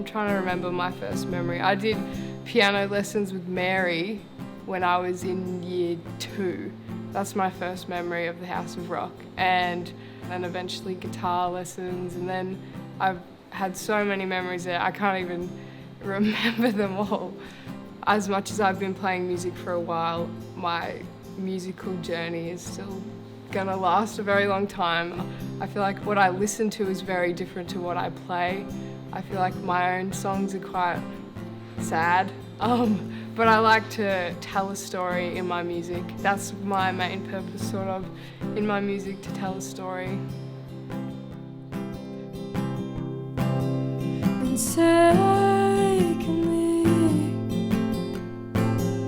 trying to remember my first memory. I did piano lessons with Mary when I was in year 2. That's my first memory of the House of Rock. And then eventually guitar lessons, and then I've had so many memories there, I can't even remember them all. As much as I've been playing music for a while, my musical journey is still gonna last a very long time. I feel like what I listen to is very different to what I play. I feel like my own songs are quite sad, but I like to tell a story in my music. That's my main purpose, sort of, in my music, to tell a story. And take me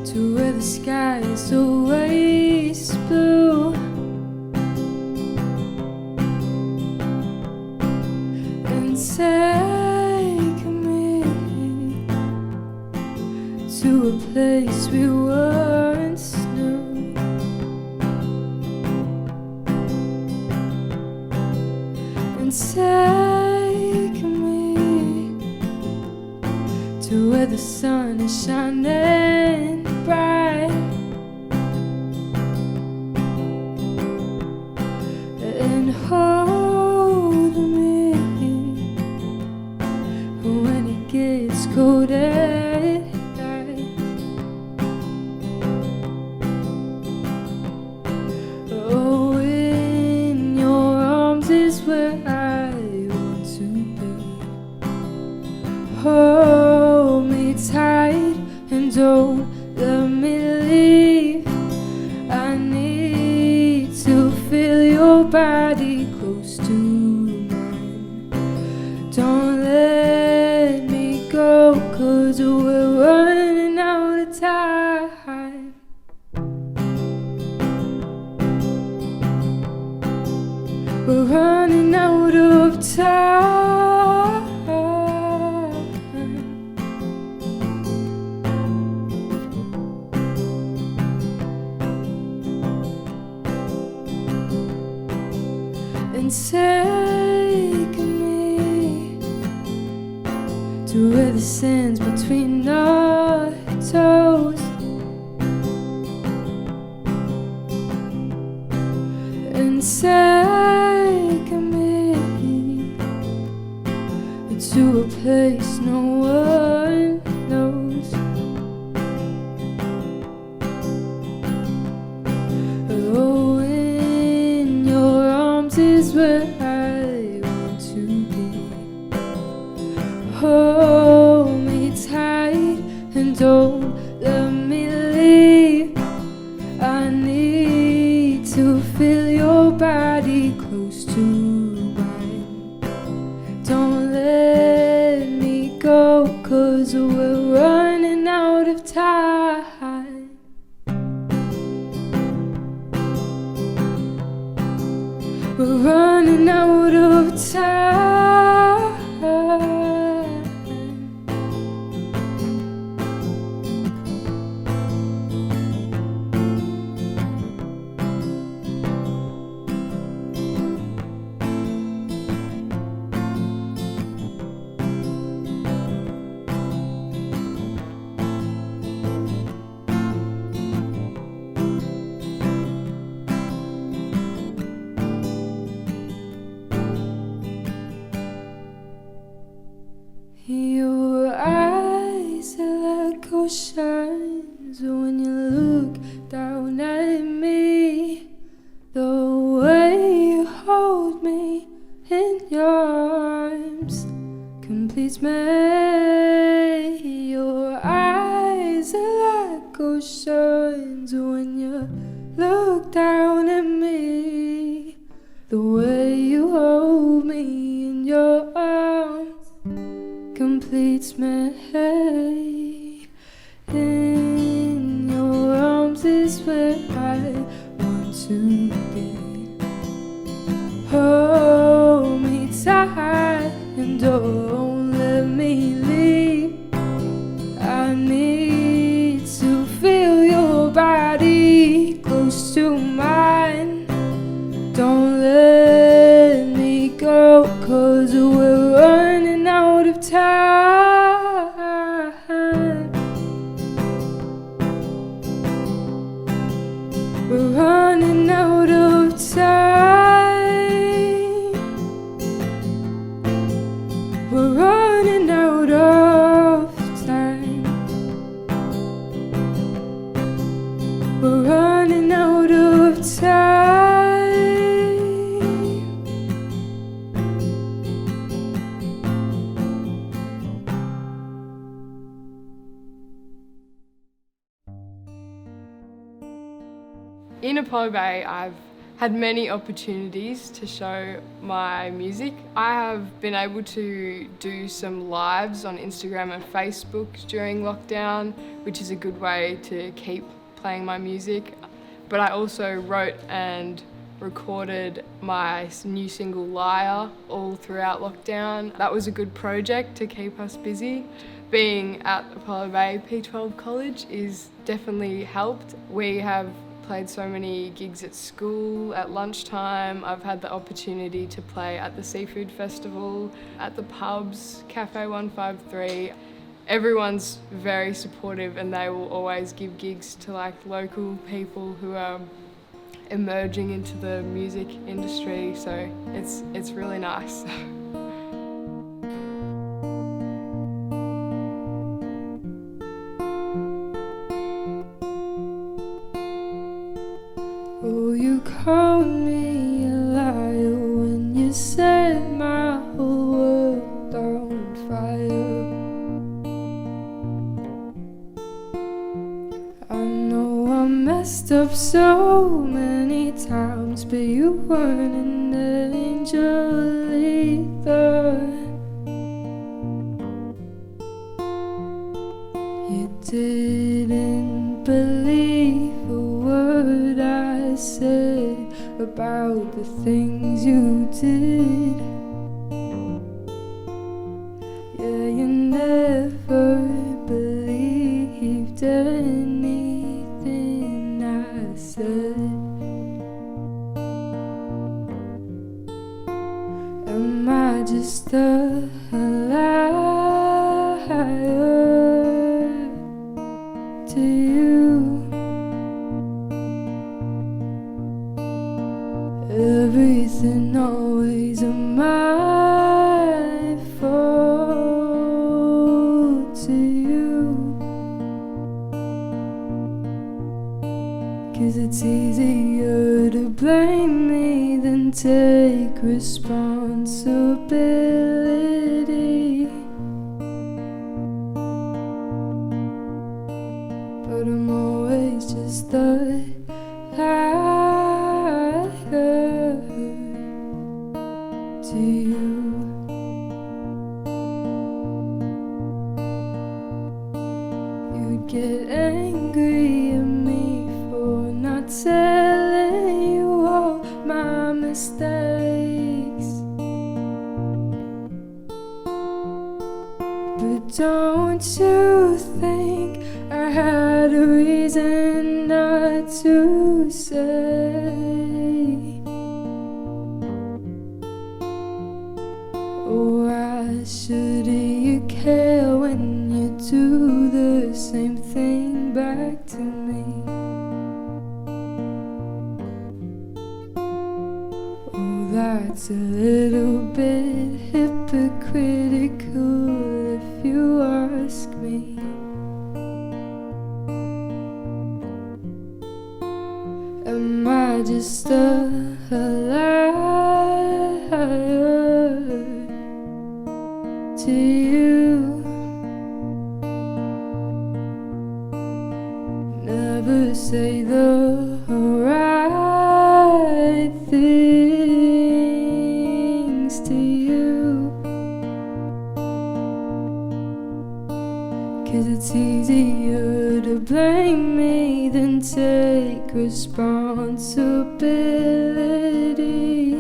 to where the sky is always blue, and take me to a place we once knew, and take me to where the sun is shining bright, and hold me when it gets cold at night. Oh, in your arms is where I want to be. Hold me tight and don't let me leave. I need to feel your body close to mine. Don't let me go, 'cause we're running out of time. We're running out of time. And take me to where the sand's between our toes, and take me to a place no one knows. Oh, in your arms is where I want to be. Hold me tight and don't let me leave. I need to feel your body close to mine. Don't let me go, 'cause we're running out of time. We're running out of time. Your eyes are like oceans when you look down at me. The way you hold me in your arms completes me. Your eyes are like oceans when you look down at me. The way you hold me in your arms completes me. In your arms is where I want to be. Hold me tight and don't let me leave. I need to feel your body close to mine. Don't let me go, 'cause we're running out of time. In Apollo Bay, I've had many opportunities to show my music. I have been able to do some lives on Instagram and Facebook during lockdown, which is a good way to keep playing my music. But I also wrote and recorded my new single Liar all throughout lockdown. That was a good project to keep us busy. Being at Apollo Bay P12 College is definitely helped. We have played so many gigs at school, at lunchtime. I've had the opportunity to play at the Seafood Festival, at the pubs, Cafe 153. Everyone's very supportive and they will always give gigs to like local people who are emerging into the music industry, so it's really nice. Oh, you called me a liar when you set my whole world on fire. I know I messed up so many times, but you weren't an angel either. You didn't believe a word I said about the things you did. Yeah, you never believed anything I said. Am I just a liar to you? Everything always my fault to you. 'Cause it's easier to blame me than take responsibility. But I'm always just a liar to you. You'd get angry at me for not telling you all my mistakes. But don't you think I had a reason not to say? Oh, why shouldn't you care when you do the same thing back to me? Oh, that's a little bit hypocritical if you ask me. Am I just a liar to you? Never say the right things to you. 'Cause it's easier to blame me than take responsibility.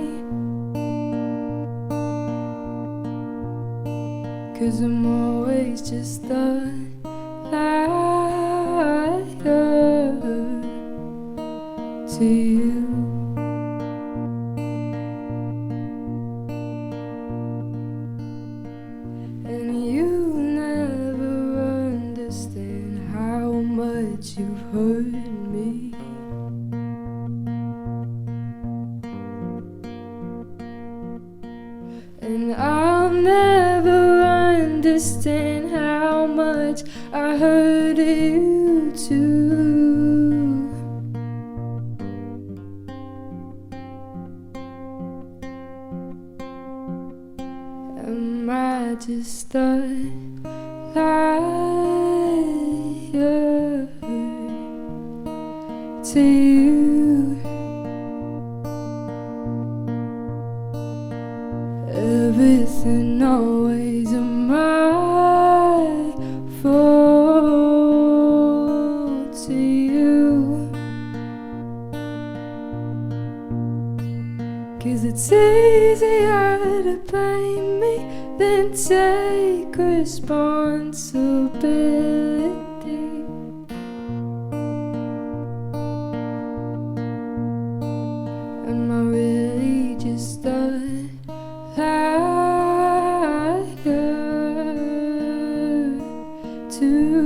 'Cause I'm always just a liar to you. And you never understand how much you've hurt me. And I'll never understand how much I hurt you too. Am I just a liar to you? everything always a my fault to you. 'Cause it's easier to blame me than take responsibility. Am I really just a liar to you?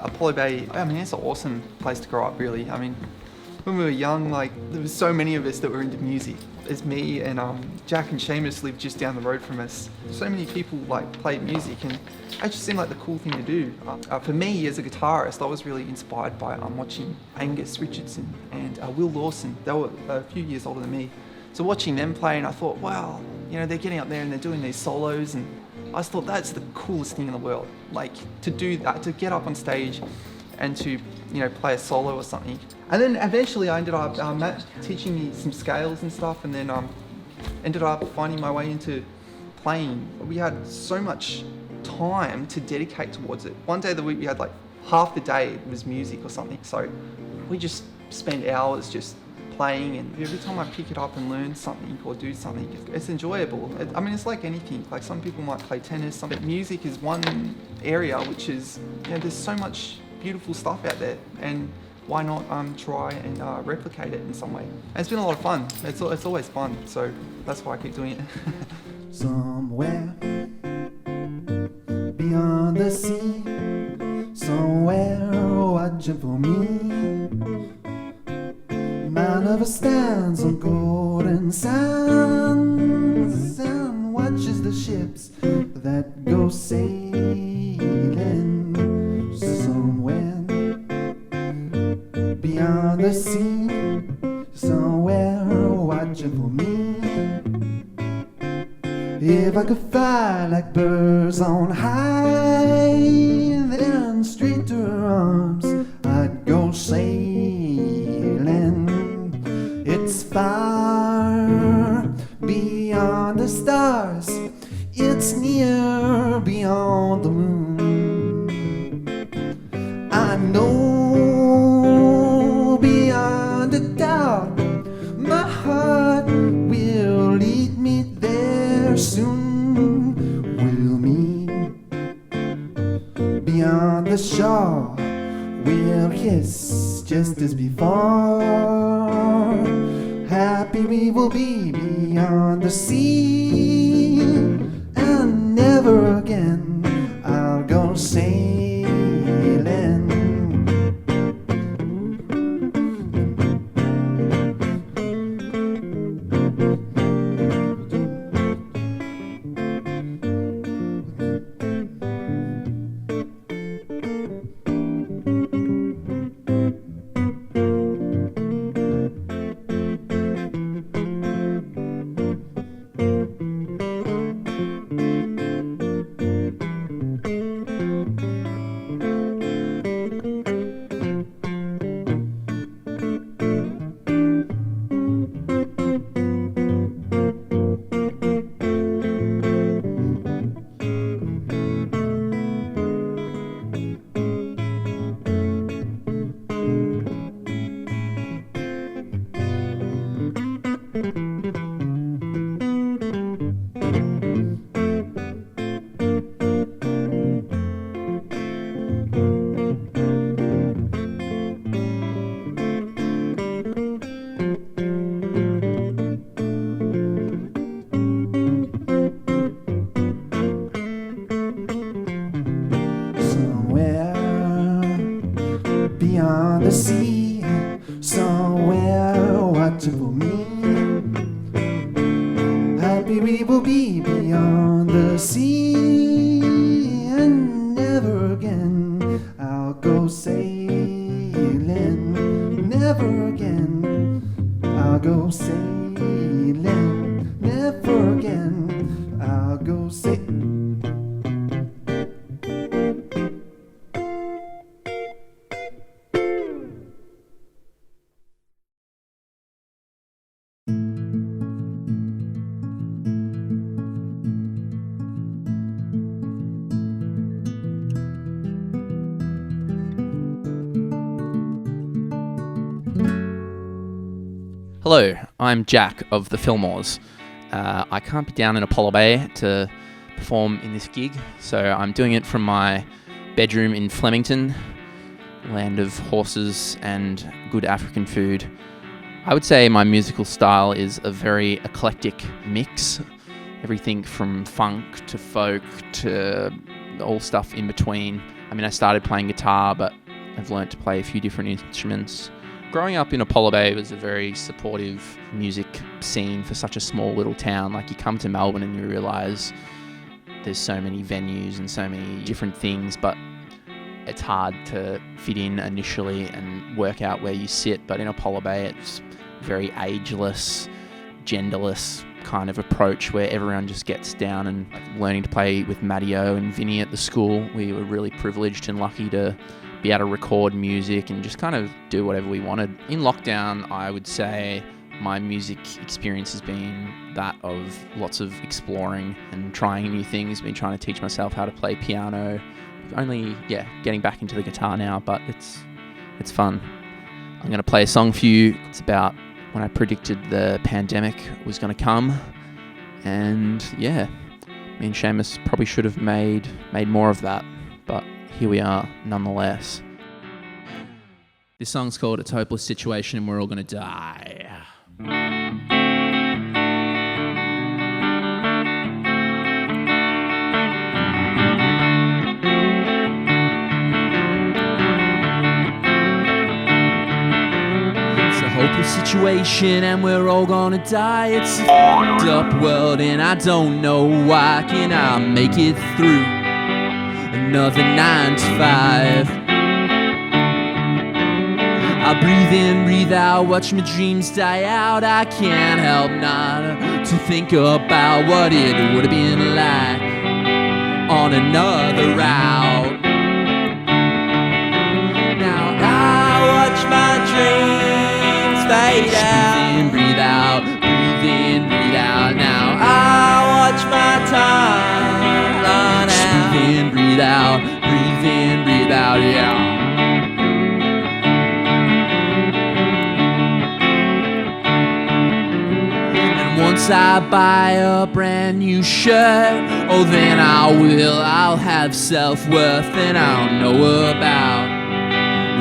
Apollo Bay, I mean, it's an awesome place to grow up, really. I mean, when we were young, like, there was so many of us that were into music. There's me and Jack and Seamus lived just down the road from us. So many people like played music, and it just seemed like the cool thing to do. For me, as a guitarist, I was really inspired by watching Angus Richardson and Will Lawson. They were a few years older than me. So watching them play, and I thought, wow, you know, they're getting up there and they're doing these solos, and I just thought that's the coolest thing in the world. Like, to do that, to get up on stage and to, you know, play a solo or something. And then eventually I ended up, Matt teaching me some scales and stuff, and then ended up finding my way into playing. We had so much time to dedicate towards it. One day of the week we had like half the day was music or something, so we just spent hours just playing, and every time I pick it up and learn something or do something, it's enjoyable. I mean, it's like anything. Like, some people might play tennis, but music is one area which is, you know, there's so much beautiful stuff out there, and why not try and replicate it in some way? And it's been a lot of fun. It's always fun, so that's why I keep doing it. Somewhere beyond the sea, somewhere watching for me, my lover stands on golden sands and watches the ships that go sailing. Somewhere beyond the sea, somewhere watching for me. If I could fly like birds on high, then straight to her arms I'd go sailing. It's far beyond the stars, it's near beyond the moon. I know beyond a doubt my heart will lead me there soon. We'll meet beyond the shore, we'll kiss just as before. Happy we will be beyond the sea, and never again I'll go sailing. Beyond the sea, somewhere watching for me. Happy we will be beyond the sea, and never again I'll go sailing. Never again I'll go sailing. Never again go sit. Hello, I'm Jack of the Fillmores. I can't be down in Apollo Bay to perform in this gig, so I'm doing it from my bedroom in Flemington, land of horses and good African food. I would say my musical style is a very eclectic mix, everything from funk to folk to all stuff in between. I mean, I started playing guitar, but I've learnt to play a few different instruments. Growing up in Apollo Bay was a very supportive music scene for such a small little town. Like, you come to Melbourne and you realise there's so many venues and so many different things, but it's hard to fit in initially and work out where you sit. But in Apollo Bay, it's very ageless, genderless kind of approach where everyone just gets down. And learning to play with Matteo and Vinny at the school, we were really privileged and lucky to be able to record music and just kind of do whatever we wanted. In lockdown, I would say my music experience has been that of lots of exploring and trying new things. Been trying to teach myself how to play piano. Only, getting back into the guitar now, but it's fun. I'm going to play a song for you. It's about when I predicted the pandemic was going to come. And me and Seamus probably should have made more of that, but here we are nonetheless. This song's called It's a Hopeless Situation and We're All Gonna Die. It's a hopeless situation and we're all gonna die. It's a fucked up world and I don't know why. Can I make it through another 9 to 5? I breathe in, breathe out, watch my dreams die out. I can't help not to think about what it would have been like on another route. Now I watch my dreams fade out. Breathe in, breathe out, breathe in, breathe out. Now I watch my time run out. Breathe in, breathe out, breathe in, breathe out, yeah. Once I buy a brand new shirt, oh then I'll have self-worth, and I'll know about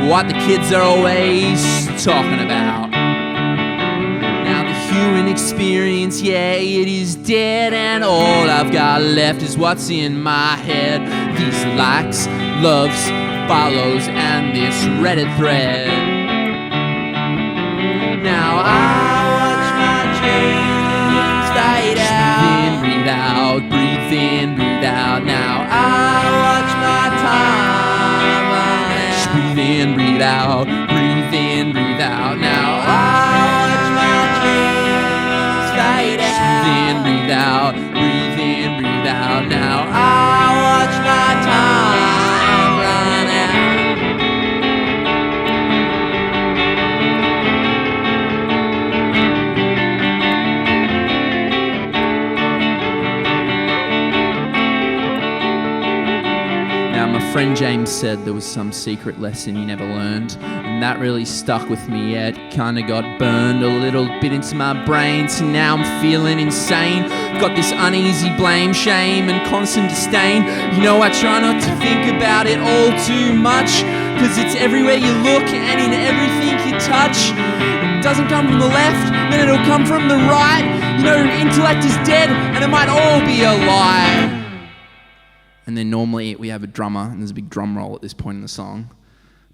what the kids are always talking about. Now the human experience, it is dead, and all I've got left is what's in my head. These likes, loves, follows, and this Reddit thread. Now I watch my dreams fade out. Breathe in, breathe out, breathe in, breathe out. Now I watch my time run out. Just breathe in, breathe out, breathe in, breathe out. Now I watch my dreams fade out. Just breathe in, breathe out, breathe in, breathe out. Now I watch my time run out. My friend James said there was some secret lesson he never learned, and that really stuck with me. It kinda got burned a little bit into my brain, so now I'm feeling insane. Got this uneasy blame, shame, and constant disdain. You know, I try not to think about it all too much, cause it's everywhere you look and in everything you touch. It doesn't come from the left, then it'll come from the right. You know, intellect is dead, and it might all be a lie. And then normally we have a drummer, and there's a big drum roll at this point in the song,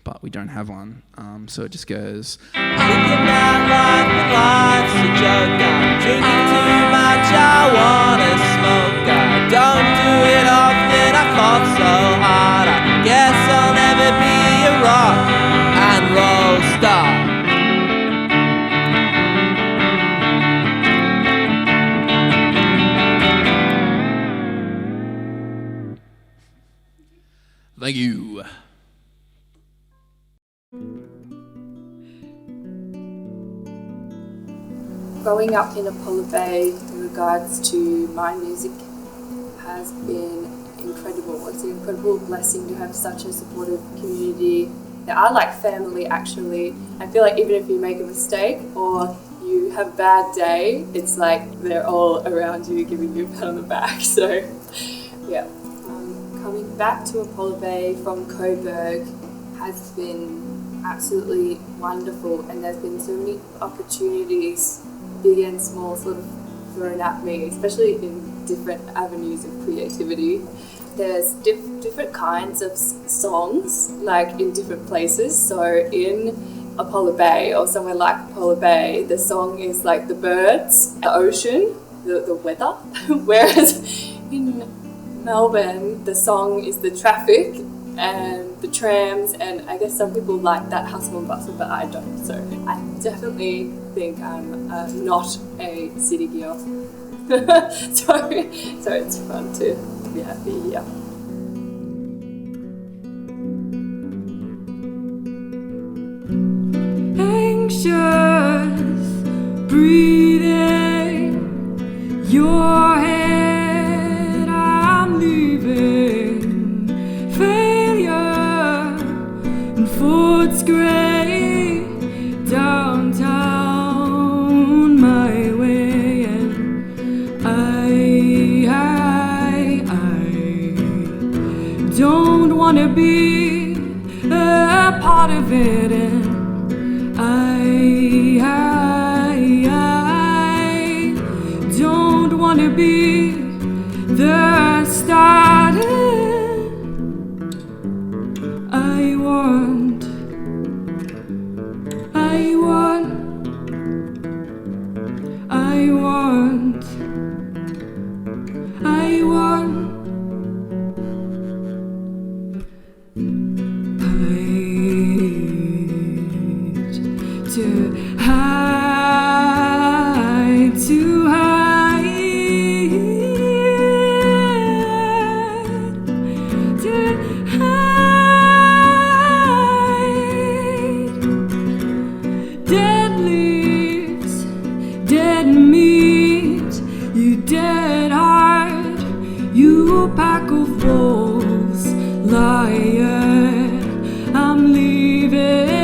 but we don't have one, so it just goes. Thinking about life, but life's a joke. I'm drinking too much, I wanna smoke. I don't do it often, I fought so hard. I guess I'll never be a rock and roll star. Thank you. Growing up in Apollo Bay in regards to my music has been incredible. It's an incredible blessing to have such a supportive community. They are like family, actually. I feel like even if you make a mistake or you have a bad day, it's like they're all around you giving you a pat on the back. So yeah, coming back to Apollo Bay from Coburg has been absolutely wonderful, and there's been so many opportunities, big and small, sort of thrown at me, especially in different avenues of creativity. There's different kinds of songs, like in different places. So in Apollo Bay or somewhere like Apollo Bay, the song is like the birds, the ocean, the weather. Whereas in Melbourne, the song is the traffic and the trams, and I guess some people like that hustle and bustle, but I don't. So I definitely think I'm not a city girl. so it's fun to be here. Anxious breathing, your head, I'm leaving. Failure and Ford's Grey, downtown my way, and I don't wanna be a part of it, and I don't wanna be the starter. I want to hide. Dead leaves, dead meat, you dead heart, you pack of wolves, liar, I'm leaving.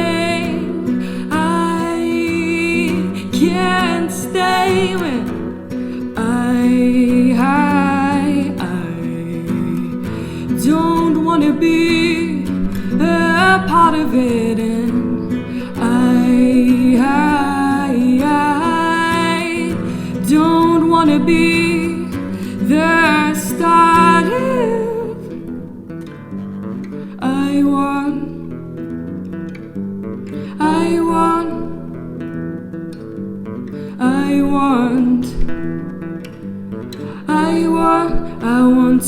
I can't stay when I don't wanna be a part of it, and I don't wanna be the start of. I want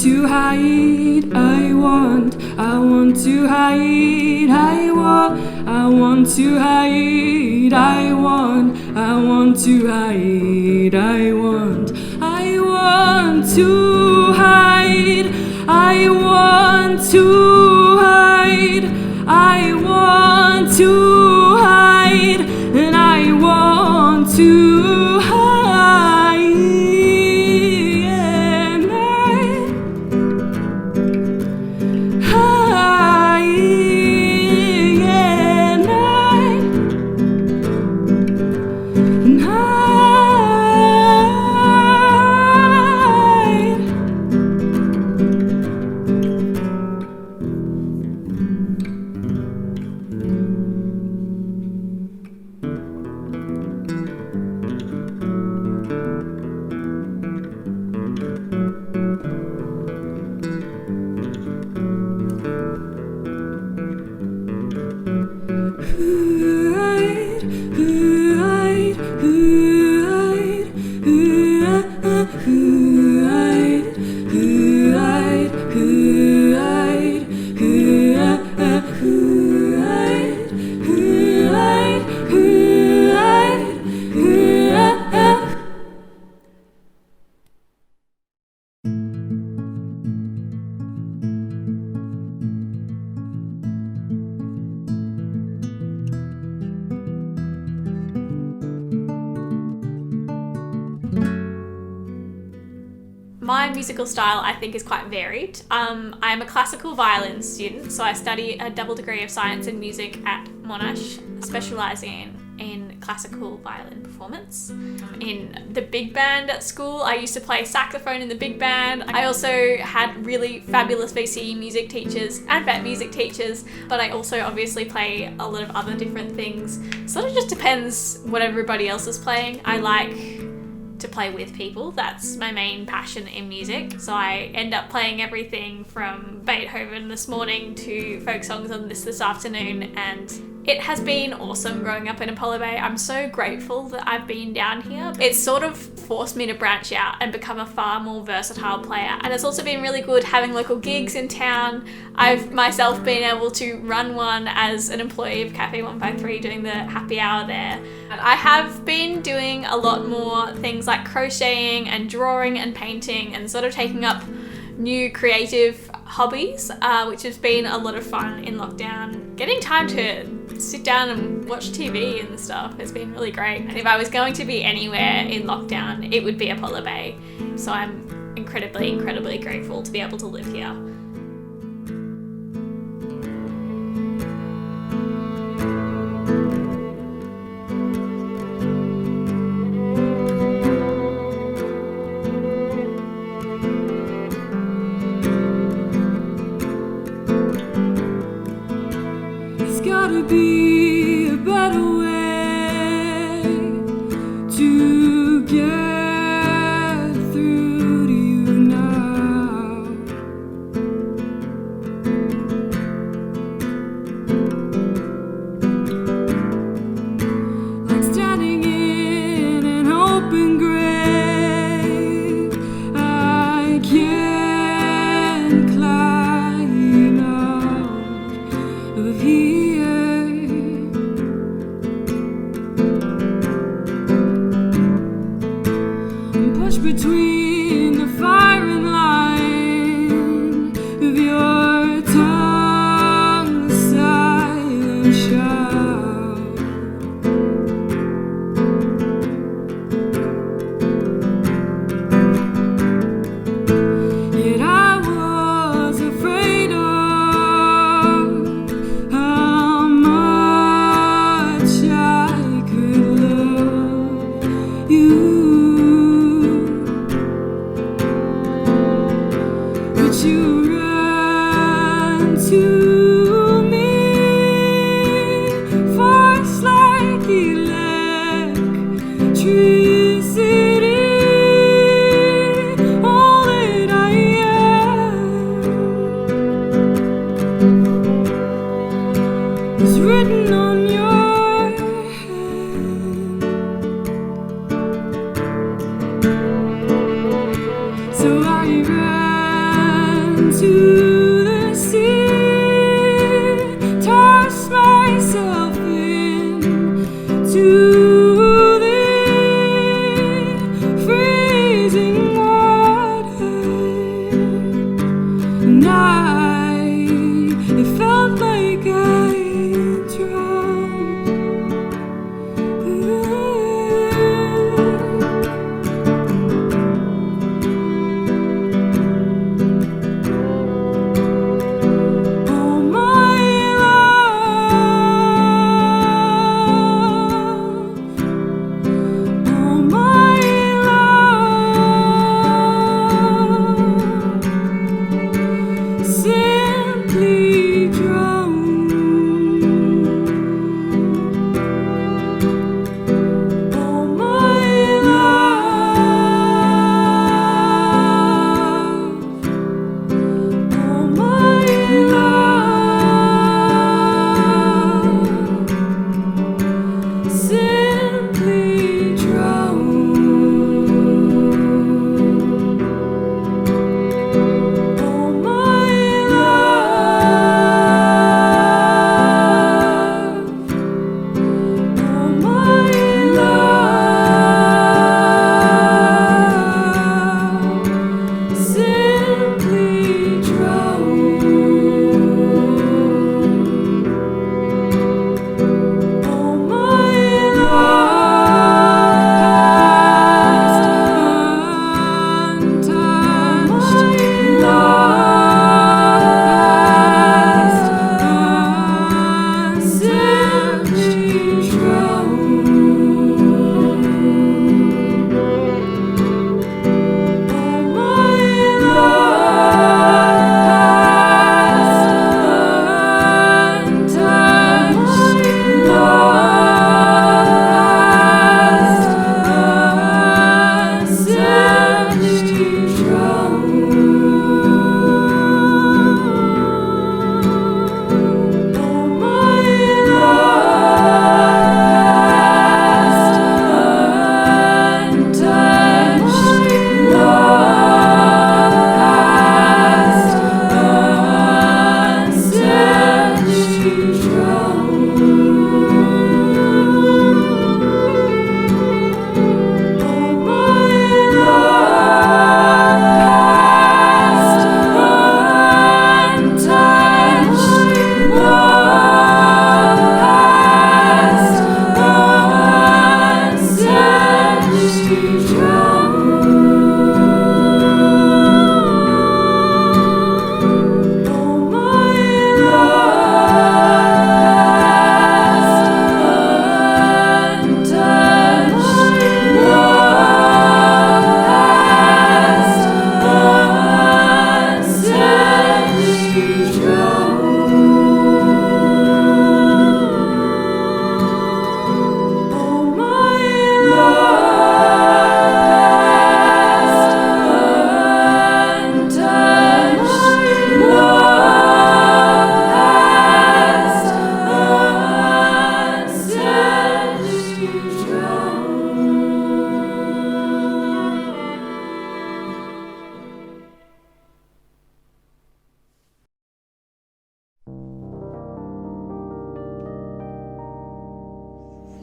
to hide. I want to hide. I want to hide. I want to hide. I want to hide. I want to hide. I want to hide. And I want to My musical style, I think, is quite varied. I'm a classical violin student, so I study a double degree of science and music at Monash, specialising in classical violin performance. In the big band at school, I used to play saxophone in the big band. I also had really fabulous VCE music teachers and vet music teachers, but I also obviously play a lot of other different things. Sort of just depends what everybody else is playing. I like to play with people. That's my main passion in music. So I end up playing everything from Beethoven this morning to folk songs on this afternoon, and it has been awesome growing up in Apollo Bay. I'm so grateful that I've been down here. It's sort of forced me to branch out and become a far more versatile player. And it's also been really good having local gigs in town. I've myself been able to run one as an employee of Cafe 153, doing the happy hour there. And I have been doing a lot more things like crocheting and drawing and painting and sort of taking up new creative hobbies, which has been a lot of fun in lockdown. Getting time to sit down and watch TV and stuff has been really great. And if I was going to be anywhere in lockdown, it would be Apollo Bay. So I'm incredibly, incredibly grateful to be able to live here. Gotta be a better way to get through to you now. Like standing in an open grave, I can't climb out of here. Between the firing line of your tongue, the silent shout. Yet I was afraid of how much I could love you. You run to me, force like electricity. All that I am is written on your hand. So I ran to the sea.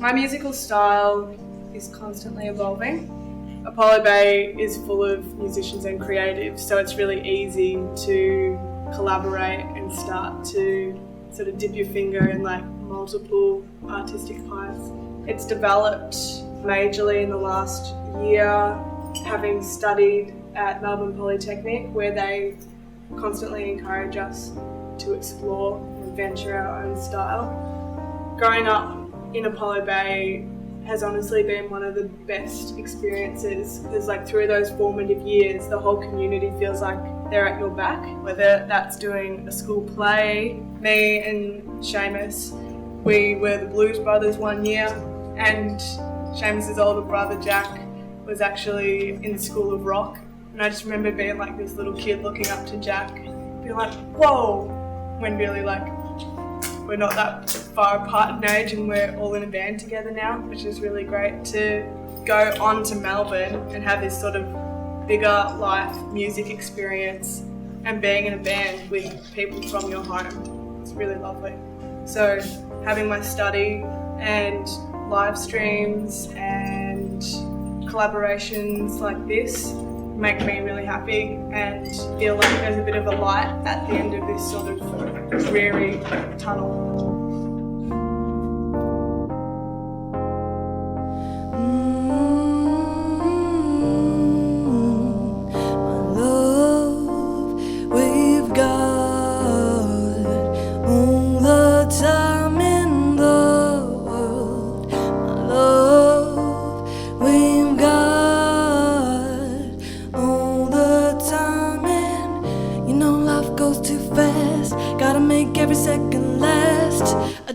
My musical style is constantly evolving. Apollo Bay is full of musicians and creatives, so it's really easy to collaborate and start to sort of dip your finger in like multiple artistic pies. It's developed majorly in the last year, having studied at Melbourne Polytechnic, where they constantly encourage us to explore and venture our own style. Growing up in Apollo Bay has honestly been one of the best experiences, because like through those formative years, the whole community feels like they're at your back, whether that's doing a school play. Me and Seamus, we were the Blues Brothers one year, and Seamus's older brother Jack was actually in the School of Rock, and I just remember being like this little kid looking up to Jack, being like, whoa, when really like we're not that far apart in age and we're all in a band together now, which is really great to go on to Melbourne and have this sort of bigger life music experience and being in a band with people from your home. It's really lovely. So having my study and live streams and collaborations like this make me really happy and feel like there's a bit of a light at the end of this sort of dreary tunnel.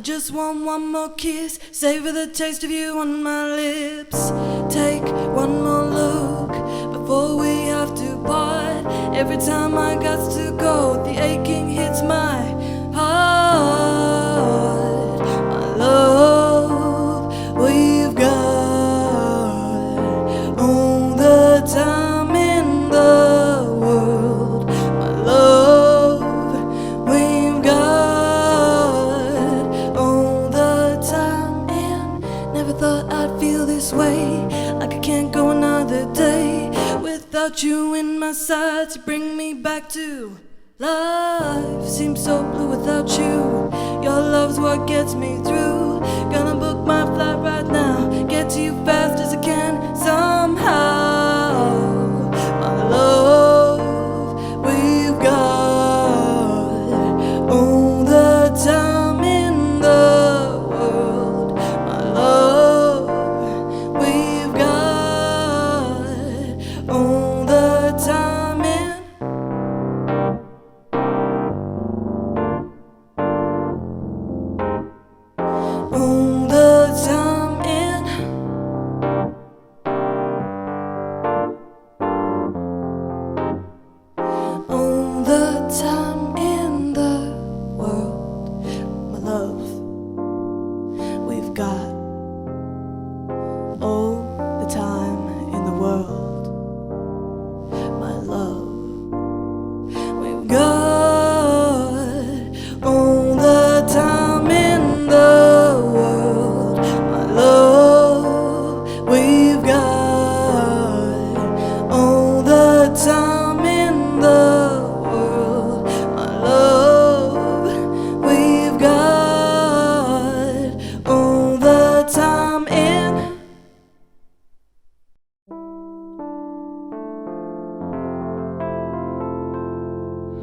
Just want one more kiss, savor the taste of you on my lips. Take one more look before we have to part. Every time I got to go, the aching hits my heart. My love, we've got all the time in the world. My love, we've got thought I'd feel this way, like I can't go another day without you in my sights. You bring me back to life. Seems so blue without you. Your love's what gets me through. Gonna book my flight right now, get to you fast as I can somehow. My love, we've got all the time in the world. My love, all the time in. All the time in. All the time in the world. My love, we've got all the time in the world. We've got all the time in the world. My love, we've got all the time in the world. My love, we've got all the time in.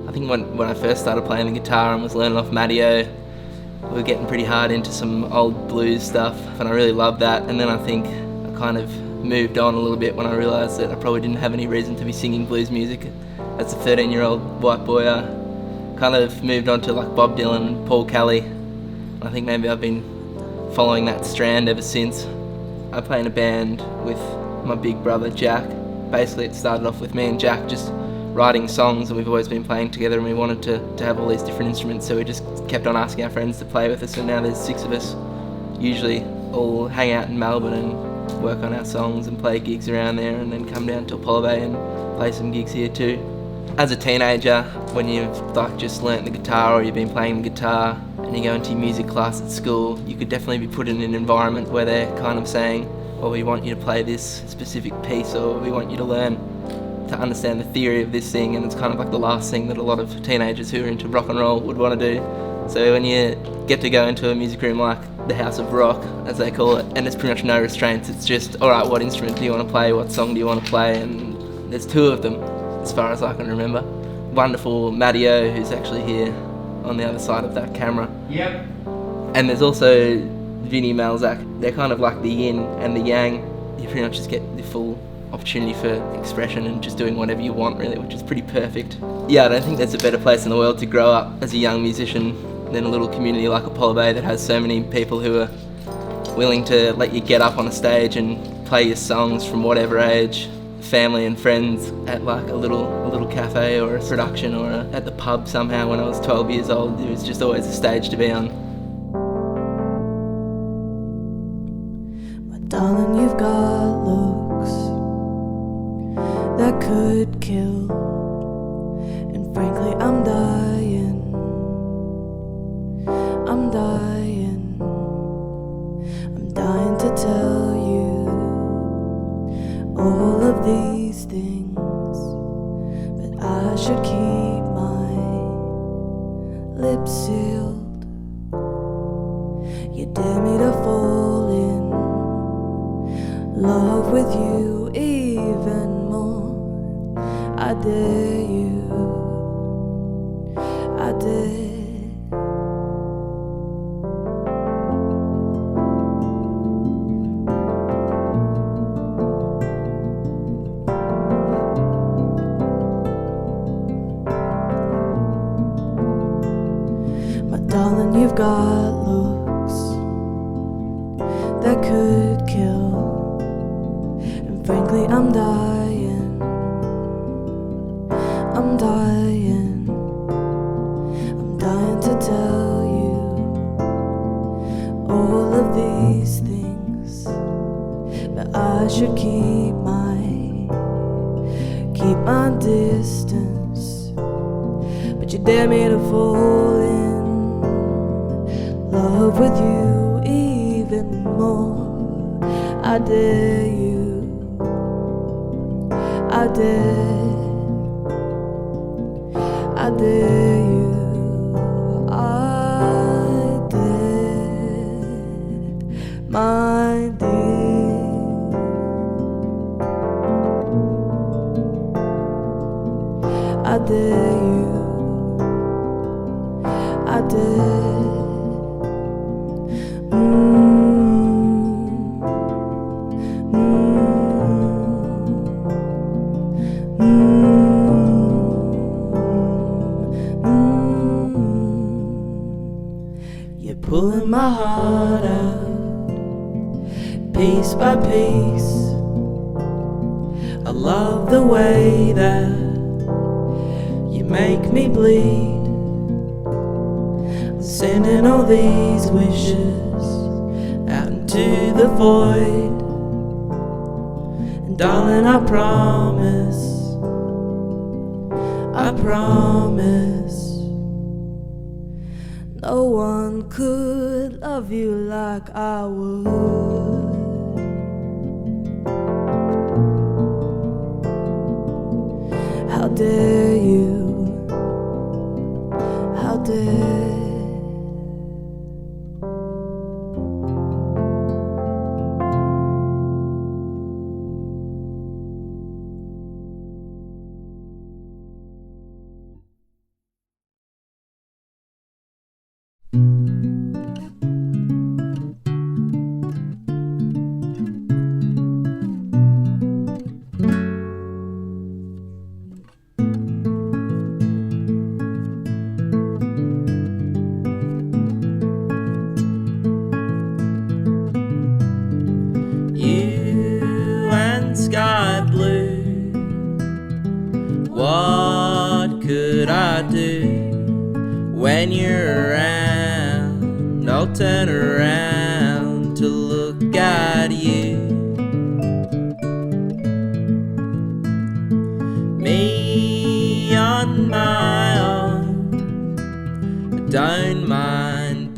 I think when I first started playing the guitar and was learning off Matteo, we were getting pretty hard into some old blues stuff, and I really loved that. And then I think I kind of moved on a little bit when I realised that I probably didn't have any reason to be singing blues music. As a 13-year-old white boy, I kind of moved on to like Bob Dylan and Paul Kelly. And I think maybe I've been following that strand ever since. I play in a band with my big brother Jack. Basically it started off with me and Jack just writing songs, and we've always been playing together, and we wanted to have all these different instruments, so we just kept on asking our friends to play with us, and now there's 6 of us. Usually all hang out in Melbourne and work on our songs and play gigs around there, and then come down to Apollo Bay and play some gigs here too. As a teenager, when you've like just learnt the guitar or you've been playing the guitar and and you go into your music class at school, you could definitely be put in an environment where they're kind of saying, well, we want you to play this specific piece, or we want you to learn to understand the theory of this thing, and it's kind of like the last thing that a lot of teenagers who are into rock and roll would want to do. So when you get to go into a music room like the House of Rock, as they call it, and there's pretty much no restraints, it's just, alright, what instrument do you want to play, what song do you want to play, and there's 2 of them, as far as I can remember. Wonderful Matteo, who's actually here on the other side of that camera. Yep. And there's also Vinny Malzak. They're kind of like the yin and the yang. You pretty much just get the full opportunity for expression and just doing whatever you want, really, which is pretty perfect. Yeah, I don't think there's a better place in the world to grow up as a young musician than a little community like Apollo Bay that has so many people who are willing to let you get up on a stage and play your songs from whatever age. Family and friends at like a little cafe or a production or at the pub somehow when I was 12 years old. There was just always a stage to be on. My darling, you've got looks that could kill, and frankly I'm dying to tell you all of these things, but I should keep my lips sealed. You dare me to fall in love with you even more. I dare you, I dare. Darling, you've got looks that could kill, and frankly I'm dying to tell you all of these things, but I should keep my distance. But you dare me to fall in love with you even more. I dare you, I dare you, I dare, my dear. I dare you, I dare. You're pulling my heart out, piece by piece. I love the way that you make me bleed. I'm sending all these wishes out into the void, and darling, I promise, no one could love you like I would. How dare you, how dare. Sky blue, what could I do when you're around? I'll turn around to look at you. Me on my own, I don't mind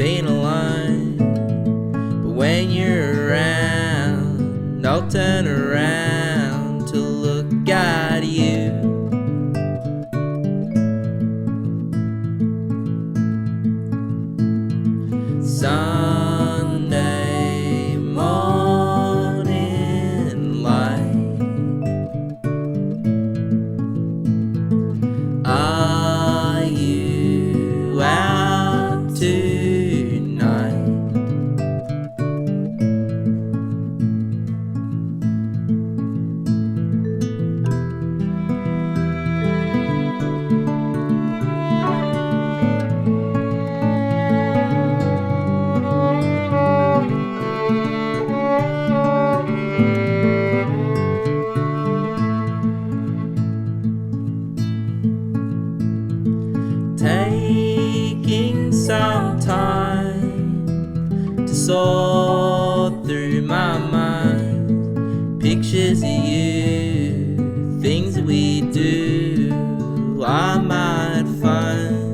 saw through my mind pictures of you, things that we do, I might find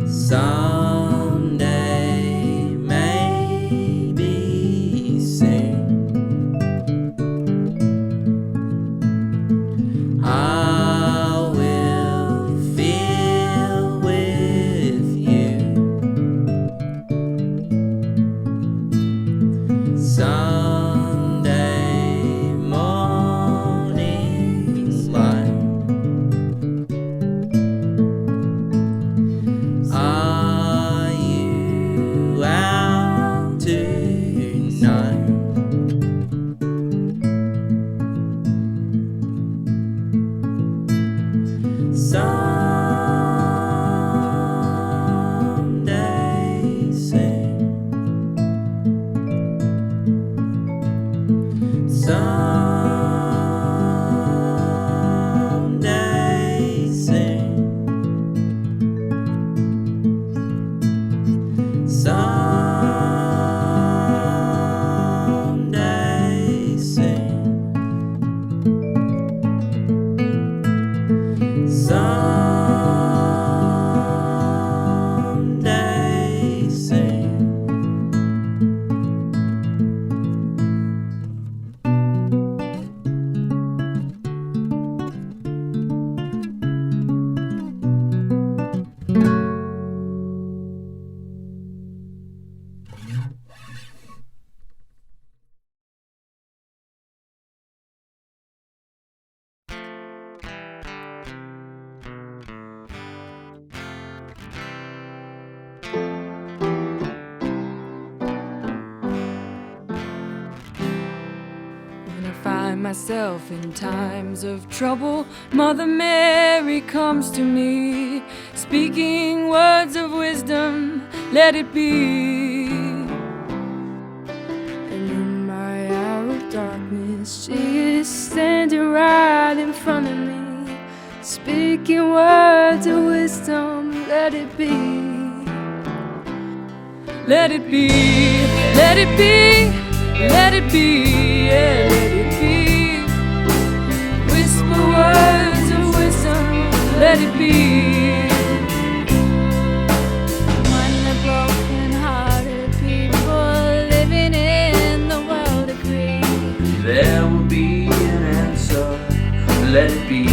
someday, maybe soon. I will feel with you Sunday morning light. Are you out tonight? Someday soon. Someday soon. Someday soon. Someday soon. When I find myself in times of trouble, Mother Mary comes to me, speaking words of wisdom, let it be. And in my hour of darkness, she is standing right in front of me, speaking words of wisdom, let it be. Let it be, let it be, let it be, yeah, let it be. Whisper words of wisdom, let it be. When the broken-hearted people living in the world agree, There will be an answer, let it be.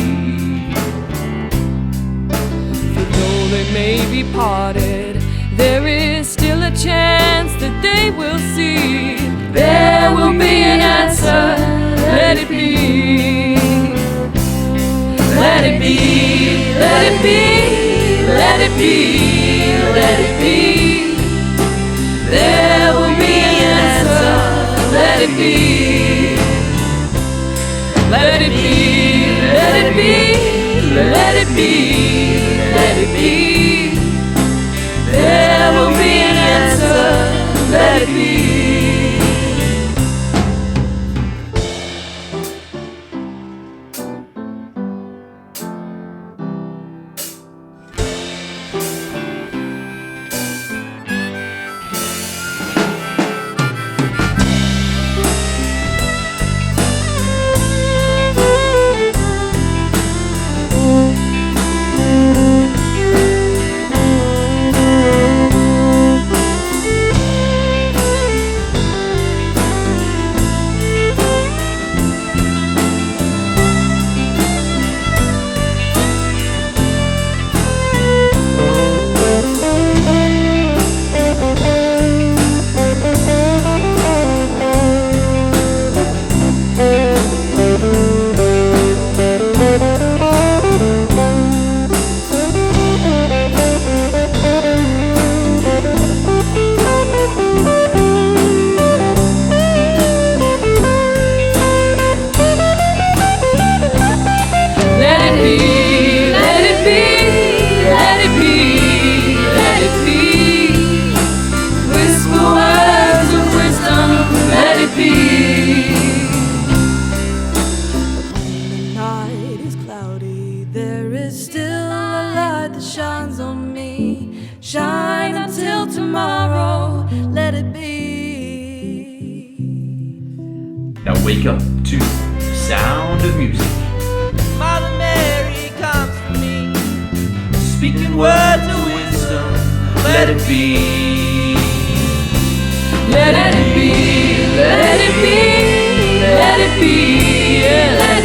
for though they may be parted, there is still a chance that they will see. There will be an answer, let it be. Let it be, let it be, let it be, let it be. There will be an answer, let it be. Let it be, let it be, let it be, let it be. There will be an answer, let it be. wake up to the sound of music. Mother Mary comes to me, Speaking words of wisdom, let it be. let it be, let it be, let it be, yeah, let